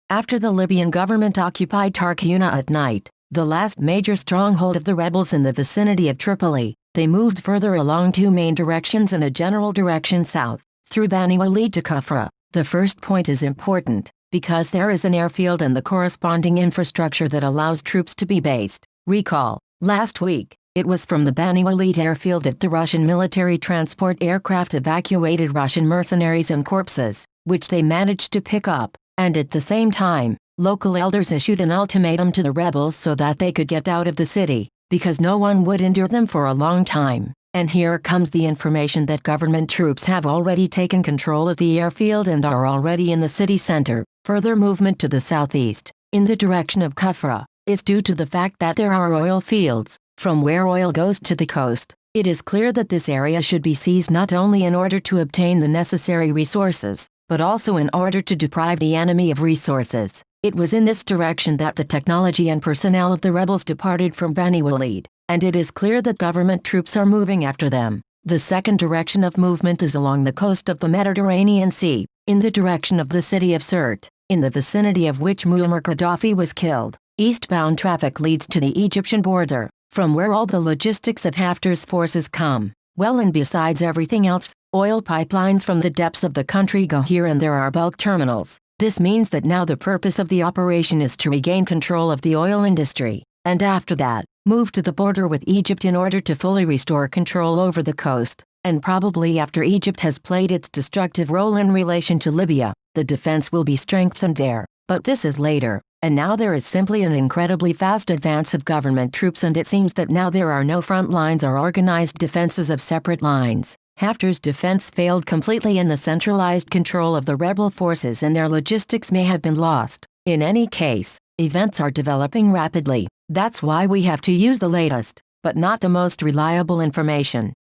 After the Libyan government occupied Tarkuna at night, the last major stronghold of the rebels in the vicinity of Tripoli, they moved further along two main directions and a general direction south, through Bani Walid to Kufra. The first point is important, because there is an airfield and the corresponding infrastructure that allows troops to be based. Recall, last week, it was from the Bani Walid airfield that the Russian military transport aircraft evacuated Russian mercenaries and corpses, which they managed to pick up, and at the same time, local elders issued an ultimatum to the rebels so that they could get out of the city, because no one would endure them for a long time. And here comes the information that government troops have already taken control of the airfield and are already in the city center. Further movement to the southeast, in the direction of Kufra, is due to the fact that there are oil fields, from where oil goes to the coast. It is clear that this area should be seized not only in order to obtain the necessary resources, but also in order to deprive the enemy of resources. It was in this direction that the technology and personnel of the rebels departed from Bani Walid, and it is clear that government troops are moving after them. The second direction of movement is along the coast of the Mediterranean Sea, in the direction of the city of Sirte, in the vicinity of which Muammar Gaddafi was killed. Eastbound traffic leads to the Egyptian border, from where all the logistics of Haftar's forces come. Well, and besides everything else, oil pipelines from the depths of the country go here and there are bulk terminals. This means that now the purpose of the operation is to regain control of the oil industry, and after that, move to the border with Egypt in order to fully restore control over the coast, and probably after Egypt has played its destructive role in relation to Libya, the defense will be strengthened there. But this is later, and now there is simply an incredibly fast advance of government troops, and it seems that now there are no front lines or organized defenses of separate lines. Haftar's defense failed completely in the centralized control of the rebel forces, and their logistics may have been lost. In any case, events are developing rapidly. That's why we have to use the latest, but not the most reliable information.